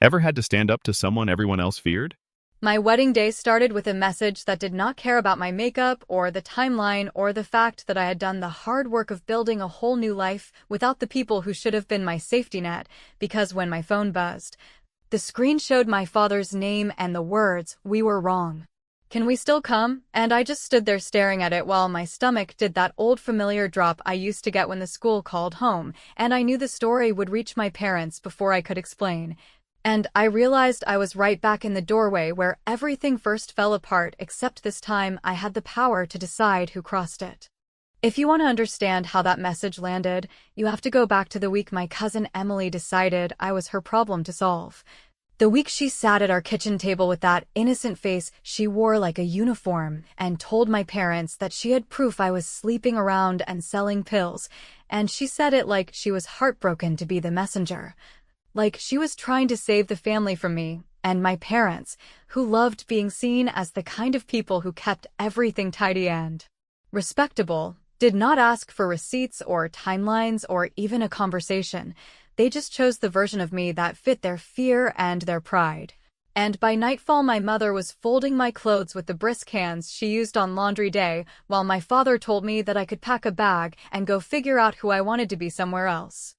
Ever had to stand up to someone everyone else feared? My wedding day started with a message that did not care about my makeup or the timeline or the fact that I had done the hard work of building a whole new life without the people who should have been my safety net, because when my phone buzzed, the screen showed my father's name and the words, "We were wrong. Can we still come?" And I just stood there staring at it while my stomach did that old familiar drop I used to get when the school called home, and I knew the story would reach my parents before I could explain. And I realized I was right back in the doorway where everything first fell apart, except this time I had the power to decide who crossed it. If you want to understand how that message landed, you have to go back to the week my cousin Emily decided I was her problem to solve. The week she sat at our kitchen table with that innocent face she wore like a uniform and told my parents that she had proof I was sleeping around and selling pills, and she said it like she was heartbroken to be the messenger. Like she was trying to save the family from me and my parents, who loved being seen as the kind of people who kept everything tidy and respectable, did not ask for receipts or timelines or even a conversation. They just chose the version of me that fit their fear and their pride. And by nightfall my mother was folding my clothes with the brisk hands she used on laundry day, while my father told me that I could pack a bag and go figure out who I wanted to be somewhere else.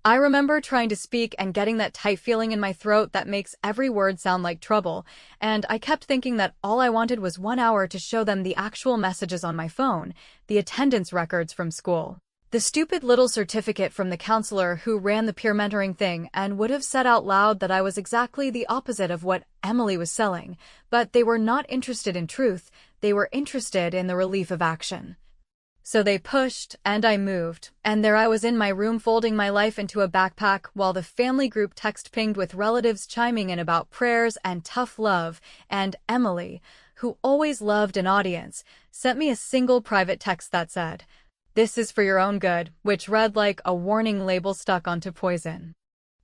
I remember trying to speak and getting that tight feeling in my throat that makes every word sound like trouble, and I kept thinking that all I wanted was 1 hour to show them the actual messages on my phone, the attendance records from school, the stupid little certificate from the counselor who ran the peer mentoring thing, and would have said out loud that I was exactly the opposite of what Emily was selling. But they were not interested in truth, they were interested in the relief of action. So they pushed, and I moved, and there I was in my room folding my life into a backpack while the family group text pinged with relatives chiming in about prayers and tough love, and Emily, who always loved an audience, sent me a single private text that said, "This is for your own good," which read like a warning label stuck onto poison.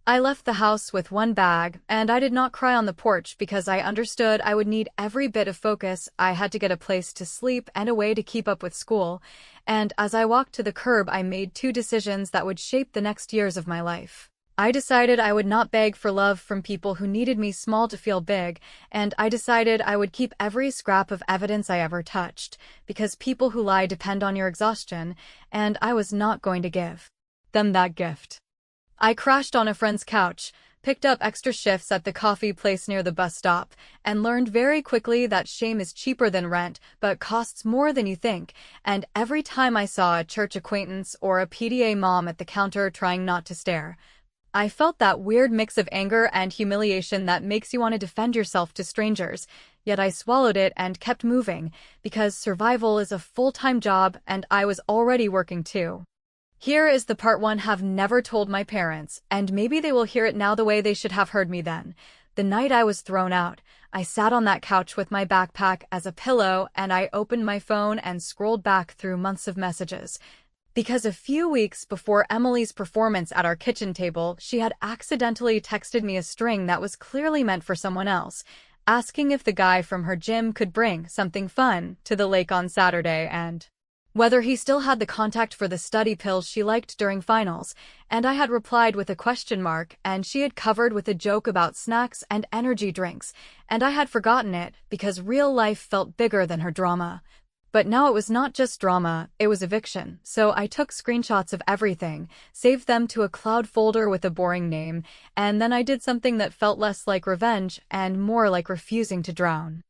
I left the house with one bag, and I did not cry on the porch because I understood I would need every bit of focus. I had to get a place to sleep and a way to keep up with school, and as I walked to the curb I made two decisions that would shape the next years of my life. I decided I would not beg for love from people who needed me small to feel big, and I decided I would keep every scrap of evidence I ever touched, because people who lie depend on your exhaustion, and I was not going to give them that gift. I crashed on a friend's couch, picked up extra shifts at the coffee place near the bus stop, and learned very quickly that shame is cheaper than rent but costs more than you think, and every time I saw a church acquaintance or a PTA mom at the counter trying not to stare, I felt that weird mix of anger and humiliation that makes you want to defend yourself to strangers, yet I swallowed it and kept moving, because survival is a full-time job and I was already working too. Here is the part one have never told my parents, and maybe they will hear it now the way they should have heard me then. The night I was thrown out, I sat on that couch with my backpack as a pillow and I opened my phone and scrolled back through months of messages. Because a few weeks before Emily's performance at our kitchen table, she had accidentally texted me a string that was clearly meant for someone else, asking if the guy from her gym could bring something fun to the lake on Saturday and whether he still had the contact for the study pills she liked during finals, and I had replied with a question mark, and she had covered with a joke about snacks and energy drinks, and I had forgotten it because real life felt bigger than her drama. But now it was not just drama, it was eviction, so I took screenshots of everything, saved them to a cloud folder with a boring name, and then I did something that felt less like revenge and more like refusing to drown.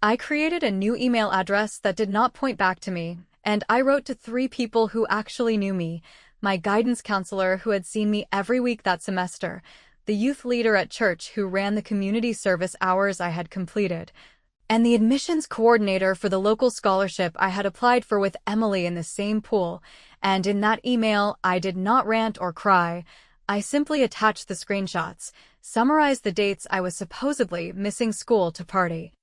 I created a new email address that did not point back to me, and I wrote to 3 people who actually knew me: my guidance counselor who had seen me every week that semester, the youth leader at church who ran the community service hours I had completed, and the admissions coordinator for the local scholarship I had applied for with Emily in the same pool. And in that email, I did not rant or cry. I simply attached the screenshots, summarized the dates I was supposedly missing school to party,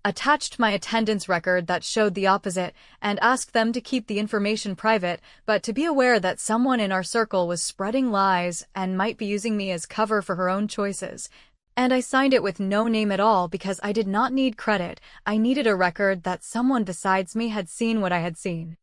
attached my attendance record that showed the opposite, and asked them to keep the information private, but to be aware that someone in our circle was spreading lies and might be using me as cover for her own choices. And I signed it with no name at all because I did not need credit. I needed a record that someone besides me had seen what I had seen.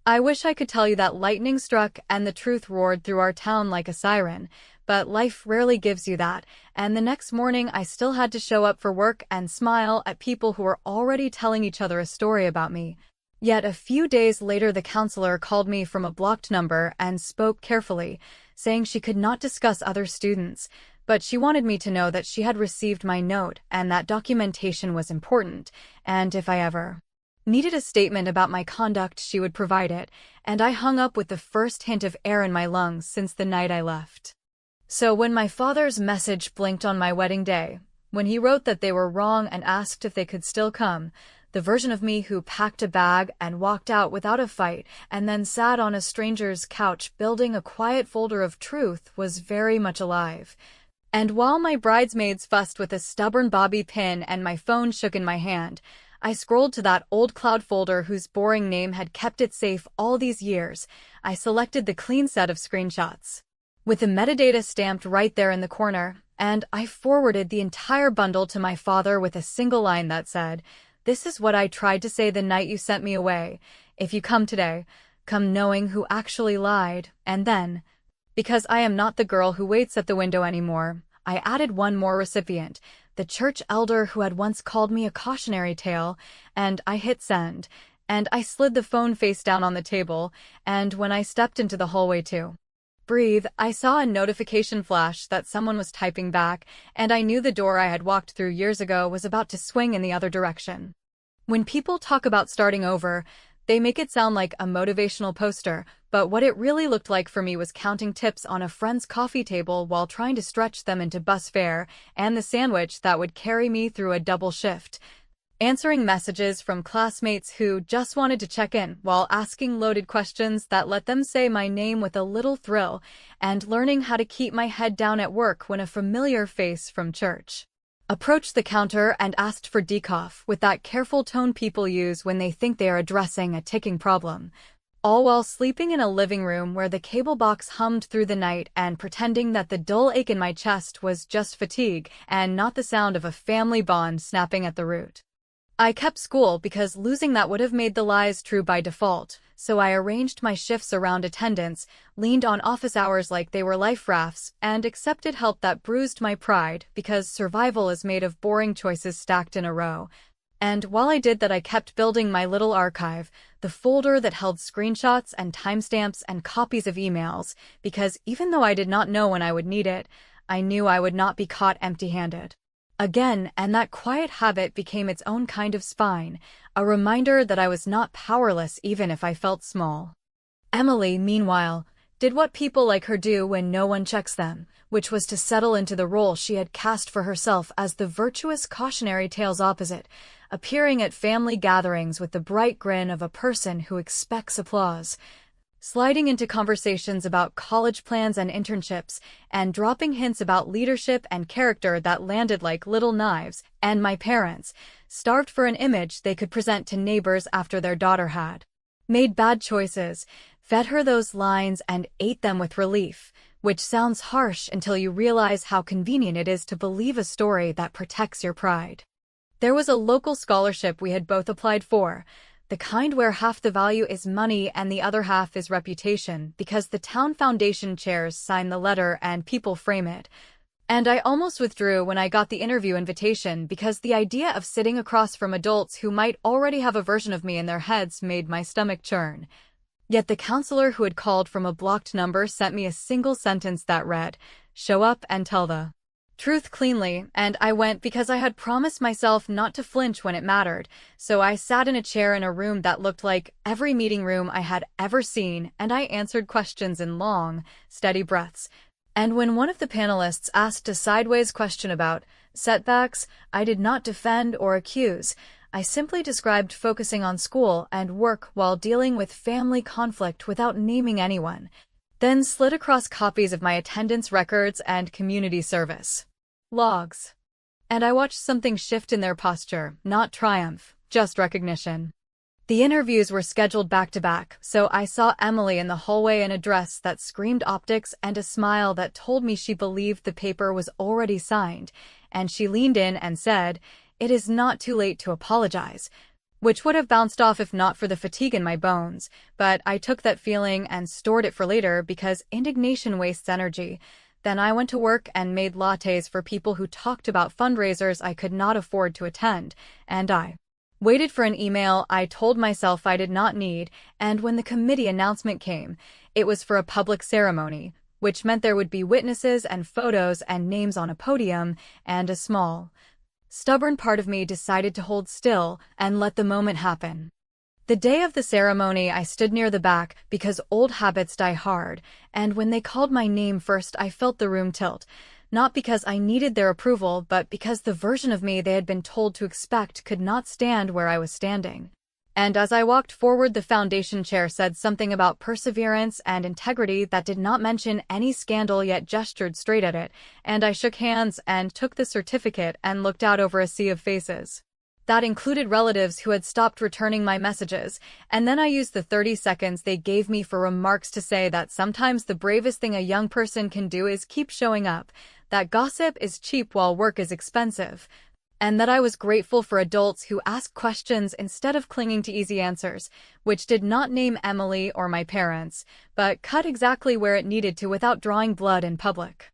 I wish I could tell you that lightning struck and the truth roared through our town like a siren, but life rarely gives you that, and the next morning I still had to show up for work and smile at people who were already telling each other a story about me. Yet a few days later the counselor called me from a blocked number and spoke carefully, saying she could not discuss other students, but she wanted me to know that she had received my note and that documentation was important, and if I ever needed a statement about my conduct, she would provide it, and I hung up with the first hint of air in my lungs since the night I left. So when my father's message blinked on my wedding day, when he wrote that they were wrong and asked if they could still come, the version of me who packed a bag and walked out without a fight and then sat on a stranger's couch building a quiet folder of truth was very much alive. And while my bridesmaids fussed with a stubborn bobby pin and my phone shook in my hand, I scrolled to that old cloud folder whose boring name had kept it safe all these years. I selected the clean set of screenshots, with the metadata stamped right there in the corner, and I forwarded the entire bundle to my father with a single line that said, "This is what I tried to say the night you sent me away. If you come today, come knowing who actually lied." And then, because I am not the girl who waits at the window anymore, I added one more recipient, the church elder who had once called me a cautionary tale, and I hit send, and I slid the phone face down on the table, and when I stepped into the hallway to breathe, I saw a notification flash that someone was typing back, and I knew the door I had walked through years ago was about to swing in the other direction. When people talk about starting over, they make it sound like a motivational poster, but what it really looked like for me was counting tips on a friend's coffee table while trying to stretch them into bus fare and the sandwich that would carry me through a double shift. Answering messages from classmates who just wanted to check in while asking loaded questions that let them say my name with a little thrill, and learning how to keep my head down at work when a familiar face from church approached the counter and asked for decaf with that careful tone people use when they think they are addressing a ticking problem, all while sleeping in a living room where the cable box hummed through the night and pretending that the dull ache in my chest was just fatigue and not the sound of a family bond snapping at the root. I kept school because losing that would have made the lies true by default, so I arranged my shifts around attendance, leaned on office hours like they were life rafts, and accepted help that bruised my pride because survival is made of boring choices stacked in a row. And while I did that, I kept building my little archive, the folder that held screenshots and timestamps and copies of emails, because even though I did not know when I would need it, I knew I would not be caught empty-handed again, and that quiet habit became its own kind of spine, a reminder that I was not powerless even if I felt small. Emily, meanwhile, did what people like her do when no one checks them, which was to settle into the role she had cast for herself as the virtuous cautionary tale's opposite, appearing at family gatherings with the bright grin of a person who expects applause, sliding into conversations about college plans and internships, and dropping hints about leadership and character that landed like little knives, and my parents, starved for an image they could present to neighbors after their daughter had made bad choices, fed her those lines and ate them with relief, which sounds harsh until you realize how convenient it is to believe a story that protects your pride. There was a local scholarship we had both applied for, the kind where half the value is money and the other half is reputation, because the town foundation chairs sign the letter and people frame it. And I almost withdrew when I got the interview invitation because the idea of sitting across from adults who might already have a version of me in their heads made my stomach churn. Yet the counselor who had called from a blocked number sent me a single sentence that read, "Show up and tell the truth cleanly," and I went because I had promised myself not to flinch when it mattered, so I sat in a chair in a room that looked like every meeting room I had ever seen, and I answered questions in long, steady breaths. And when one of the panelists asked a sideways question about setbacks, I did not defend or accuse. I simply described focusing on school and work while dealing with family conflict without naming anyone, then slid across copies of my attendance records and community service logs. And I watched something shift in their posture, not triumph, just recognition. The interviews were scheduled back-to-back, so I saw Emily in the hallway in a dress that screamed optics and a smile that told me she believed the paper was already signed, and she leaned in and said, "It is not too late to apologize," which would have bounced off if not for the fatigue in my bones, but I took that feeling and stored it for later because indignation wastes energy. Then I went to work and made lattes for people who talked about fundraisers I could not afford to attend, and I waited for an email I told myself I did not need, and when the committee announcement came, it was for a public ceremony, which meant there would be witnesses and photos and names on a podium, and a small, stubborn part of me decided to hold still and let the moment happen. The day of the ceremony, I stood near the back because old habits die hard, and when they called my name first, I felt the room tilt. Not because I needed their approval, but because the version of me they had been told to expect could not stand where I was standing. And as I walked forward, the foundation chair said something about perseverance and integrity that did not mention any scandal, yet gestured straight at it, and I shook hands and took the certificate and looked out over a sea of faces. That included relatives who had stopped returning my messages, and then I used the 30 seconds they gave me for remarks to say that sometimes the bravest thing a young person can do is keep showing up, that gossip is cheap while work is expensive, and that I was grateful for adults who asked questions instead of clinging to easy answers, which did not name Emily or my parents, but cut exactly where it needed to without drawing blood in public.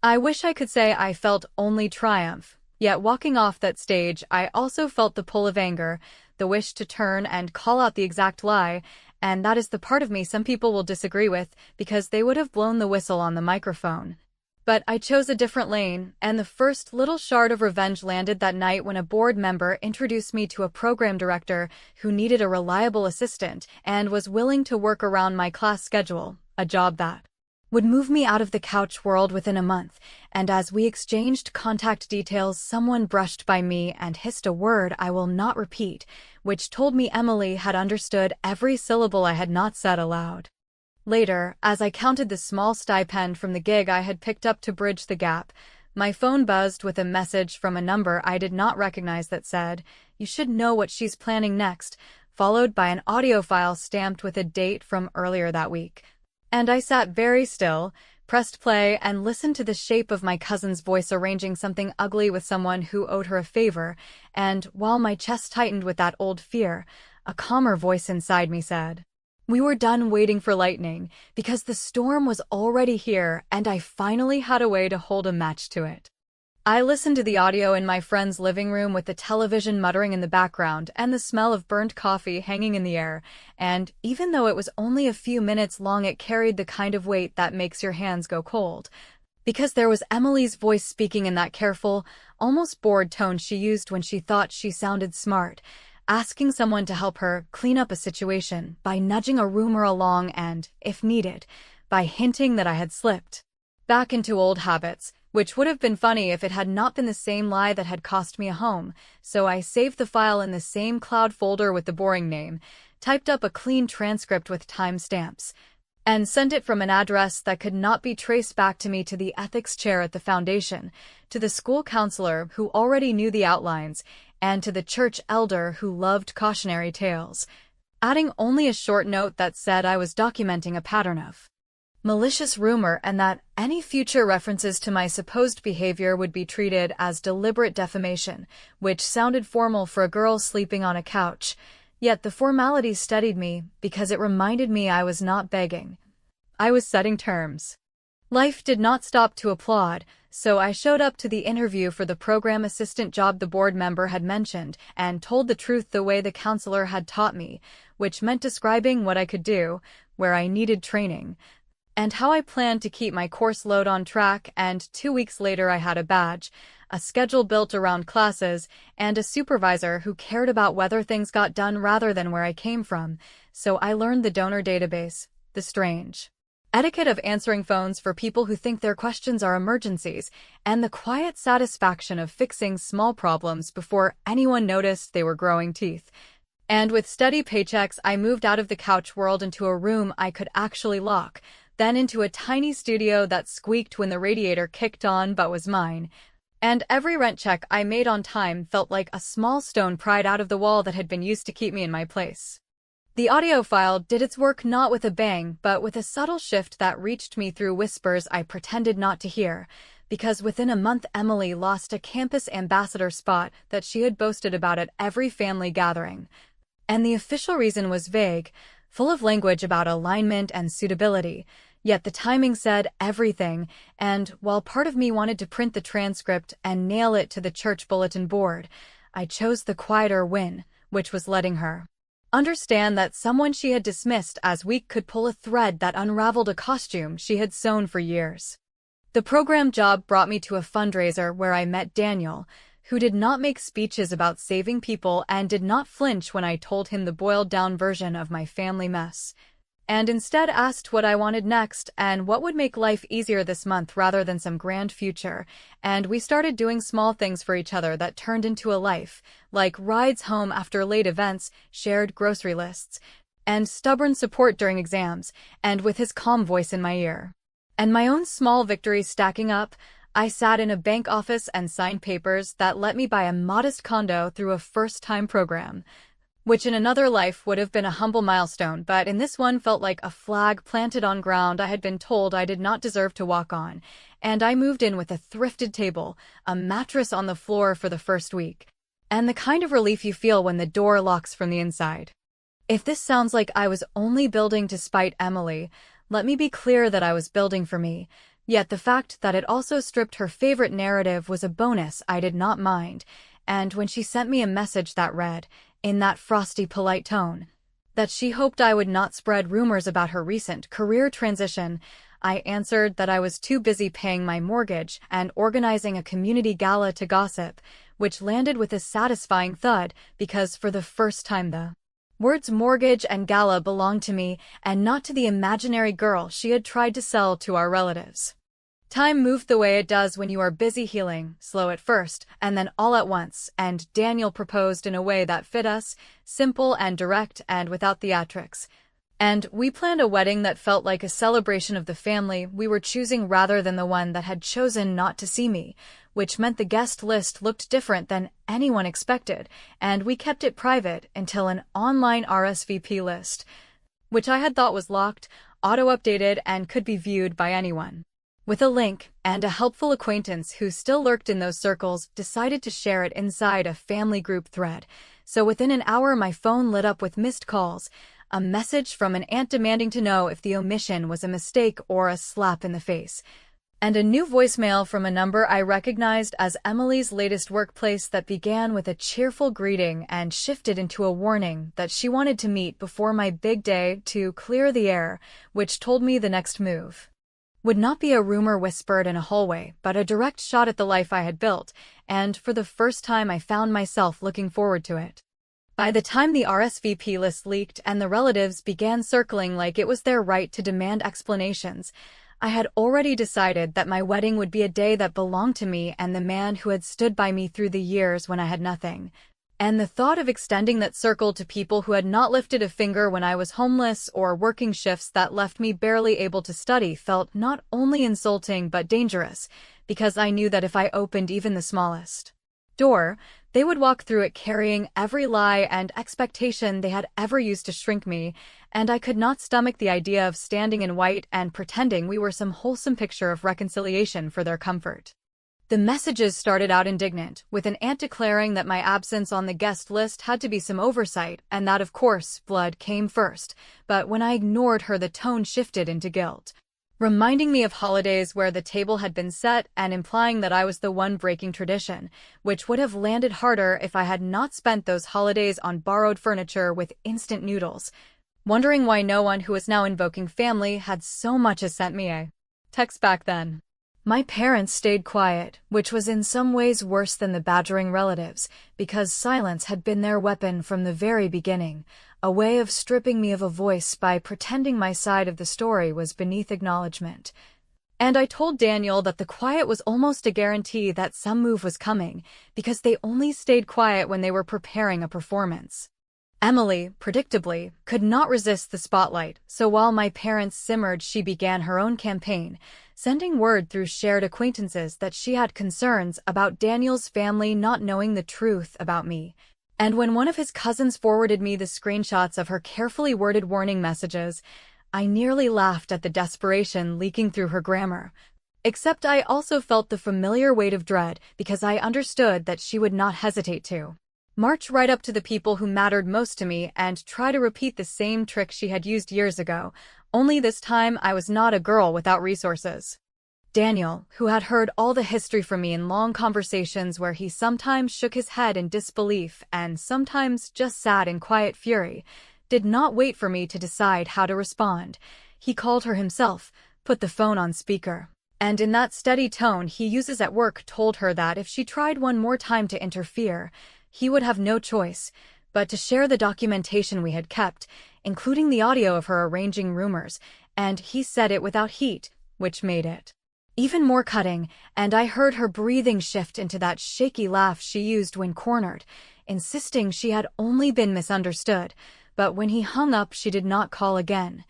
I wish I could say I felt only triumph. Yet walking off that stage, I also felt the pull of anger, the wish to turn and call out the exact lie, and that is the part of me some people will disagree with because they would have blown the whistle on the microphone. But I chose a different lane, and the first little shard of revenge landed that night when a board member introduced me to a program director who needed a reliable assistant and was willing to work around my class schedule, a job that would move me out of the couch world within a month, and as we exchanged contact details, someone brushed by me and hissed a word I will not repeat, which told me Emily had understood every syllable I had not said aloud. Later, as I counted the small stipend from the gig I had picked up to bridge the gap, my phone buzzed with a message from a number I did not recognize that said, "You should know what she's planning next," followed by an audio file stamped with a date from earlier that week. And I sat very still, pressed play, and listened to the shape of my cousin's voice arranging something ugly with someone who owed her a favor, and while my chest tightened with that old fear, a calmer voice inside me said, "We were done waiting for lightning, because the storm was already here, and I finally had a way to hold a match to it." I listened to the audio in my friend's living room with the television muttering in the background and the smell of burnt coffee hanging in the air, and even though it was only a few minutes long, it carried the kind of weight that makes your hands go cold. Because there was Emily's voice speaking in that careful, almost bored tone she used when she thought she sounded smart, asking someone to help her clean up a situation by nudging a rumor along and, if needed, by hinting that I had slipped back into old habits, which would have been funny if it had not been the same lie that had cost me a home. So I saved the file in the same cloud folder with the boring name, typed up a clean transcript with timestamps, and sent it from an address that could not be traced back to me to the ethics chair at the foundation, to the school counselor who already knew the outlines, and to the church elder who loved cautionary tales, adding only a short note that said I was documenting a pattern of malicious rumor and that any future references to my supposed behavior would be treated as deliberate defamation, which sounded formal for a girl sleeping on a couch. Yet the formality steadied me because it reminded me I was not begging. I was setting terms. Life did not stop to applaud, so I showed up to the interview for the program assistant job the board member had mentioned and told the truth the way the counselor had taught me, which meant describing what I could do, where I needed training, and how I planned to keep my course load on track. And 2 weeks later I had a badge, a schedule built around classes, and a supervisor who cared about whether things got done rather than where I came from. So I learned the donor database, the strange etiquette of answering phones for people who think their questions are emergencies, and the quiet satisfaction of fixing small problems before anyone noticed they were growing teeth. And with steady paychecks, I moved out of the couch world into a room I could actually lock, then into a tiny studio that squeaked when the radiator kicked on but was mine. And every rent check I made on time felt like a small stone pried out of the wall that had been used to keep me in my place. The audio file did its work not with a bang, but with a subtle shift that reached me through whispers I pretended not to hear, because within a month Emily lost a campus ambassador spot that she had boasted about at every family gathering. And the official reason was vague, full of language about alignment and suitability, Yet the timing said everything, and while part of me wanted to print the transcript and nail it to the church bulletin board, I chose the quieter win, which was letting her understand that someone she had dismissed as weak could pull a thread that unraveled a costume she had sewn for years. The program job brought me to a fundraiser where I met Daniel, who did not make speeches about saving people and did not flinch when I told him the boiled-down version of my family mess, and instead asked what I wanted next and what would make life easier this month rather than some grand future, and we started doing small things for each other that turned into a life, like rides home after late events, shared grocery lists, and stubborn support during exams, and with his calm voice in my ear. And my own small victories stacking up, I sat in a bank office and signed papers that let me buy a modest condo through a first-time program, which in another life would have been a humble milestone, but in this one felt like a flag planted on ground I had been told I did not deserve to walk on, and I moved in with a thrifted table, a mattress on the floor for the first week, and the kind of relief you feel when the door locks from the inside. If this sounds like I was only building to spite Emily, let me be clear that I was building for me, yet the fact that it also stripped her favorite narrative was a bonus I did not mind, and when she sent me a message that read, in that frosty, polite tone, that she hoped I would not spread rumors about her recent career transition, I answered that I was too busy paying my mortgage and organizing a community gala to gossip, which landed with a satisfying thud because for the first time the words mortgage and gala belonged to me and not to the imaginary girl she had tried to sell to our relatives. Time moved the way it does when you are busy healing, slow at first, and then all at once, and Daniel proposed in a way that fit us, simple and direct and without theatrics. And we planned a wedding that felt like a celebration of the family we were choosing rather than the one that had chosen not to see me, which meant the guest list looked different than anyone expected, and we kept it private until an online RSVP list, which I had thought was locked, auto-updated, and could be viewed by anyone, with a link, and a helpful acquaintance who still lurked in those circles decided to share it inside a family group thread. So within an hour my phone lit up with missed calls, a message from an aunt demanding to know if the omission was a mistake or a slap in the face, and a new voicemail from a number I recognized as Emily's latest workplace that began with a cheerful greeting and shifted into a warning that she wanted to meet before my big day to clear the air, which told me the next move would not be a rumor whispered in a hallway, but a direct shot at the life I had built, and for the first time I found myself looking forward to it. By the time the RSVP list leaked and the relatives began circling like it was their right to demand explanations, I had already decided that my wedding would be a day that belonged to me and the man who had stood by me through the years when I had nothing. And the thought of extending that circle to people who had not lifted a finger when I was homeless or working shifts that left me barely able to study felt not only insulting but dangerous, because I knew that if I opened even the smallest door, they would walk through it carrying every lie and expectation they had ever used to shrink me, and I could not stomach the idea of standing in white and pretending we were some wholesome picture of reconciliation for their comfort. The messages started out indignant, with an aunt declaring that my absence on the guest list had to be some oversight, and that, of course, blood came first, but when I ignored her the tone shifted into guilt, reminding me of holidays where the table had been set and implying that I was the one breaking tradition, which would have landed harder if I had not spent those holidays on borrowed furniture with instant noodles, wondering why no one who was now invoking family had so much as sent me a text back then. My parents stayed quiet, which was in some ways worse than the badgering relatives, because silence had been their weapon from the very beginning, a way of stripping me of a voice by pretending my side of the story was beneath acknowledgement. And I told Daniel that the quiet was almost a guarantee that some move was coming, because they only stayed quiet when they were preparing a performance. Emily, predictably, could not resist the spotlight, so while my parents simmered she began her own campaign, sending word through shared acquaintances that she had concerns about Daniel's family not knowing the truth about me. And when one of his cousins forwarded me the screenshots of her carefully worded warning messages, I nearly laughed at the desperation leaking through her grammar. Except I also felt the familiar weight of dread because I understood that she would not hesitate to march right up to the people who mattered most to me and try to repeat the same trick she had used years ago, only this time I was not a girl without resources. Daniel, who had heard all the history from me in long conversations where he sometimes shook his head in disbelief and sometimes just sat in quiet fury, did not wait for me to decide how to respond. He called her himself, put the phone on speaker, and in that steady tone he uses at work told her that if she tried one more time to interfere, he would have no choice but to share the documentation we had kept, including the audio of her arranging rumors, and he said it without heat, which made it even more cutting, and I heard her breathing shift into that shaky laugh she used when cornered, insisting she had only been misunderstood, but when he hung up she did not call again.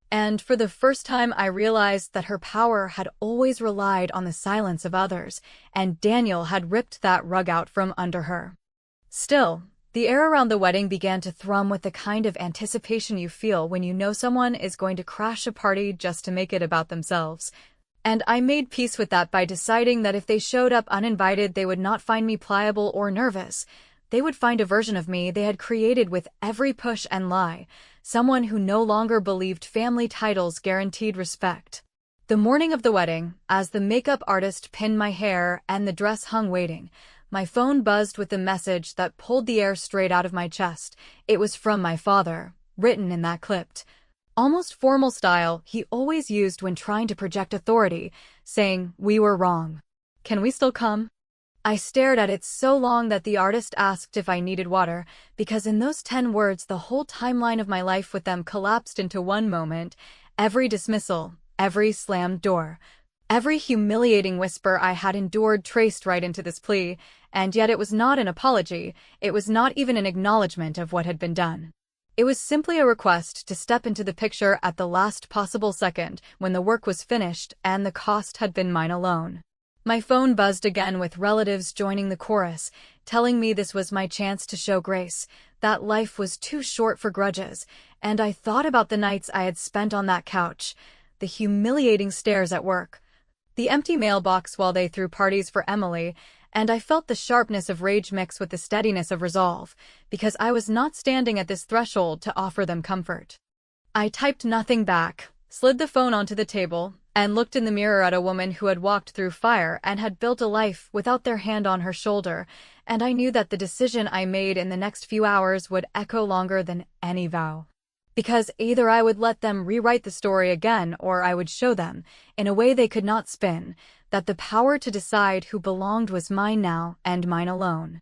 And for the first time I realized that her power had always relied on the silence of others, and Daniel had ripped that rug out from under her. Still, the air around the wedding began to thrum with the kind of anticipation you feel when you know someone is going to crash a party just to make it about themselves. And I made peace with that by deciding that if they showed up uninvited, they would not find me pliable or nervous. They would find a version of me they had created with every push and lie, someone who no longer believed family titles guaranteed respect. The morning of the wedding, as the makeup artist pinned my hair and the dress hung waiting, my phone buzzed with a message that pulled the air straight out of my chest. It was from my father, written in that clipped, almost formal style he always used when trying to project authority, saying, "We were wrong. Can we still come?" I stared at it so long that the artist asked if I needed water, because in those 10 words the whole timeline of my life with them collapsed into one moment. Every dismissal, every slammed door, every humiliating whisper I had endured traced right into this plea, and yet it was not an apology, it was not even an acknowledgement of what had been done. It was simply a request to step into the picture at the last possible second when the work was finished and the cost had been mine alone. My phone buzzed again with relatives joining the chorus, telling me this was my chance to show grace, that life was too short for grudges, and I thought about the nights I had spent on that couch, the humiliating stares at work, the empty mailbox while they threw parties for Emily, and I felt the sharpness of rage mix with the steadiness of resolve, because I was not standing at this threshold to offer them comfort. I typed nothing back, slid the phone onto the table, and looked in the mirror at a woman who had walked through fire and had built a life without their hand on her shoulder, and I knew that the decision I made in the next few hours would echo longer than any vow. Because either I would let them rewrite the story again or I would show them, in a way they could not spin, that the power to decide who belonged was mine now and mine alone.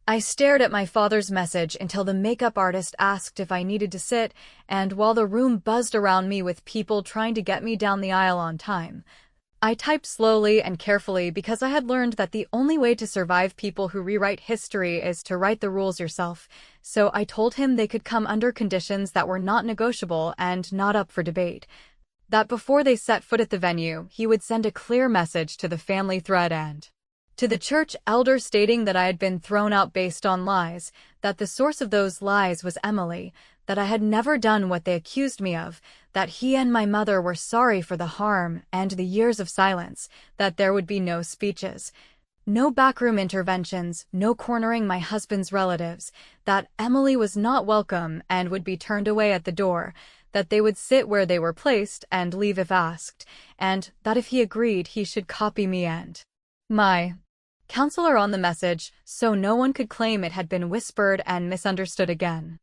I stared at my father's message until the makeup artist asked if I needed to sit, and while the room buzzed around me with people trying to get me down the aisle on time, I typed slowly and carefully because I had learned that the only way to survive people who rewrite history is to write the rules yourself, so I told him they could come under conditions that were not negotiable and not up for debate. That before they set foot at the venue, he would send a clear message to the family thread and to the church elder stating that I had been thrown out based on lies, that the source of those lies was Emily, that I had never done what they accused me of, that he and my mother were sorry for the harm and the years of silence, that there would be no speeches, no backroom interventions, no cornering my husband's relatives, that Emily was not welcome and would be turned away at the door, that they would sit where they were placed and leave if asked, and that if he agreed he should copy me and my counselor on the message, so no one could claim it had been whispered and misunderstood again.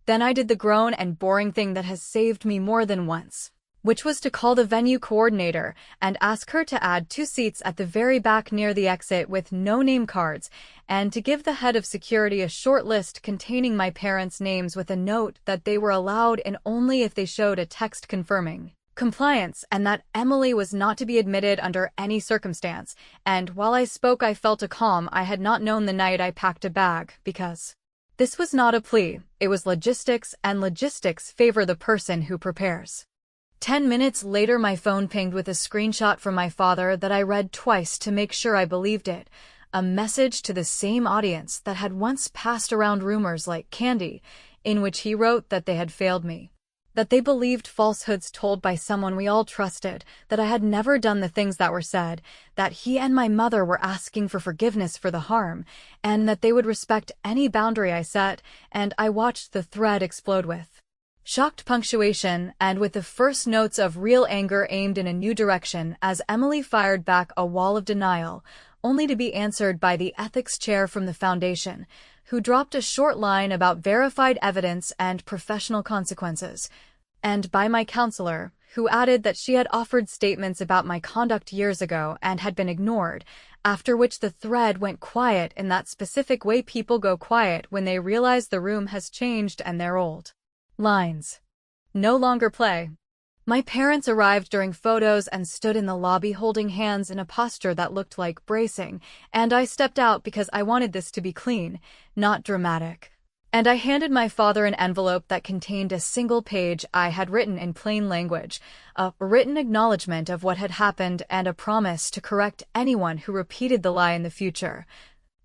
Then I did the grown and boring thing that has saved me more than once, which was to call the venue coordinator and ask her to add 2 seats at the very back near the exit with no name cards, and to give the head of security a short list containing my parents' names with a note that they were allowed in only if they showed a text confirming compliance, and that Emily was not to be admitted under any circumstance. And while I spoke, I felt a calm I had not known the night I packed a bag, because this was not a plea, it was logistics, and logistics favor the person who prepares. 10 minutes later my phone pinged with a screenshot from my father that I read twice to make sure I believed it, a message to the same audience that had once passed around rumors like candy, in which he wrote that they had failed me. That they believed falsehoods told by someone we all trusted, that I had never done the things that were said, that he and my mother were asking for forgiveness for the harm, and that they would respect any boundary I set, and I watched the thread explode with shocked punctuation and with the first notes of real anger aimed in a new direction as Emily fired back a wall of denial, only to be answered by the ethics chair from the foundation, who dropped a short line about verified evidence and professional consequences, and by my counselor, who added that she had offered statements about my conduct years ago and had been ignored, after which the thread went quiet in that specific way people go quiet when they realize the room has changed and they're old. Lines no longer play. My parents arrived during photos and stood in the lobby holding hands in a posture that looked like bracing, and I stepped out because I wanted this to be clean, not dramatic. And I handed my father an envelope that contained a single page I had written in plain language, a written acknowledgement of what had happened and a promise to correct anyone who repeated the lie in the future,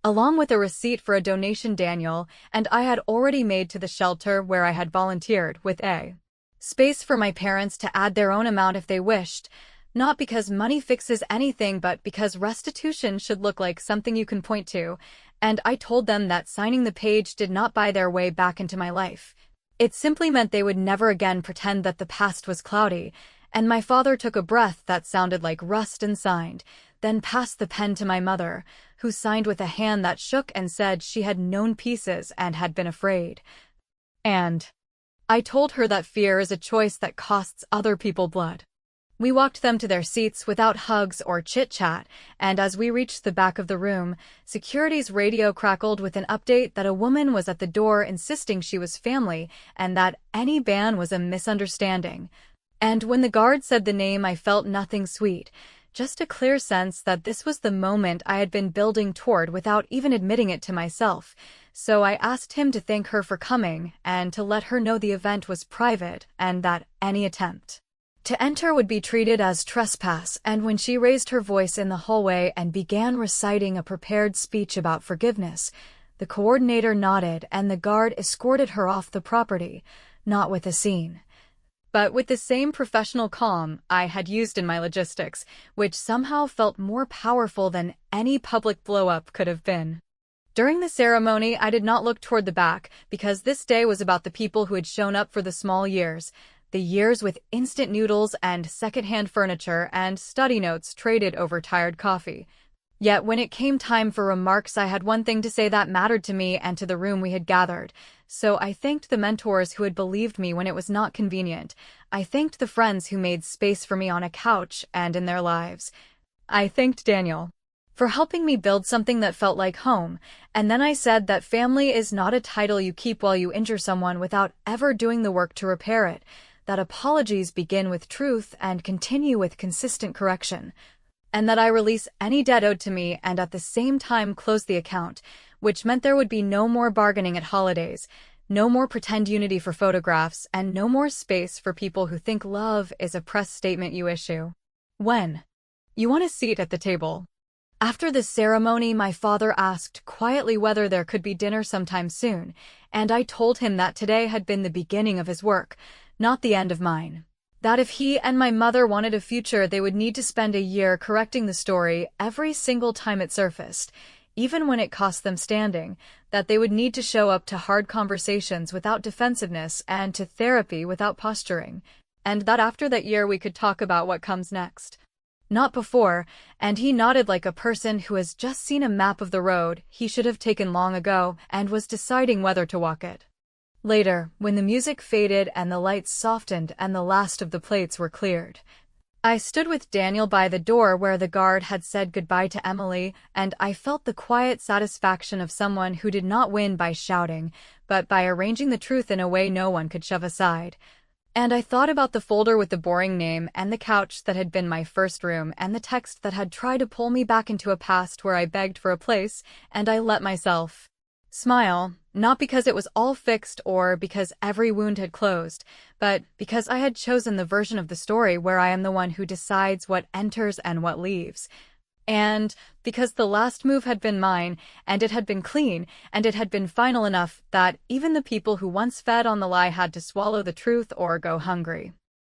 along with a receipt for a donation Daniel and I had already made to the shelter where I had volunteered, with a space for my parents to add their own amount if they wished, not because money fixes anything but because restitution should look like something you can point to, and I told them that signing the page did not buy their way back into my life. It simply meant they would never again pretend that the past was cloudy, and my father took a breath that sounded like rust and signed, then passed the pen to my mother, who signed with a hand that shook and said she had known pieces and had been afraid. And I told her that fear is a choice that costs other people blood. We walked them to their seats without hugs or chit-chat, and as we reached the back of the room, security's radio crackled with an update that a woman was at the door insisting she was family and that any ban was a misunderstanding. And when the guard said the name, I felt nothing sweet, just a clear sense that this was the moment I had been building toward without even admitting it to myself. So I asked him to thank her for coming and to let her know the event was private and that any attempt to enter would be treated as trespass, and when she raised her voice in the hallway and began reciting a prepared speech about forgiveness, the coordinator nodded and the guard escorted her off the property, not with a scene, but with the same professional calm I had used in my logistics, which somehow felt more powerful than any public blow-up could have been. During the ceremony, I did not look toward the back, because this day was about the people who had shown up for the small years, the years with instant noodles and second-hand furniture and study notes traded over tired coffee. Yet when it came time for remarks, I had one thing to say that mattered to me and to the room we had gathered. So I thanked the mentors who had believed me when it was not convenient. I thanked the friends who made space for me on a couch and in their lives. I thanked Daniel for helping me build something that felt like home, and then I said that family is not a title you keep while you injure someone without ever doing the work to repair it, that apologies begin with truth and continue with consistent correction, and that I release any debt owed to me and at the same time close the account, which meant there would be no more bargaining at holidays, no more pretend unity for photographs, and no more space for people who think love is a press statement you issue when you want a seat at the table. After the ceremony, my father asked quietly whether there could be dinner sometime soon, and I told him that today had been the beginning of his work, not the end of mine. That if he and my mother wanted a future, they would need to spend a year correcting the story every single time it surfaced, even when it cost them standing, that they would need to show up to hard conversations without defensiveness and to therapy without posturing, and that after that year we could talk about what comes next. Not before, and he nodded like a person who has just seen a map of the road he should have taken long ago and was deciding whether to walk it. Later, when the music faded and the lights softened and the last of the plates were cleared, I stood with Daniel by the door where the guard had said goodbye to Emily, and I felt the quiet satisfaction of someone who did not win by shouting, but by arranging the truth in a way no one could shove aside. And I thought about the folder with the boring name and the couch that had been my first room and the text that had tried to pull me back into a past where I begged for a place, and I let myself smile, not because it was all fixed or because every wound had closed, but because I had chosen the version of the story where I am the one who decides what enters and what leaves. And because the last move had been mine, and it had been clean, and it had been final enough that even the people who once fed on the lie had to swallow the truth or go hungry.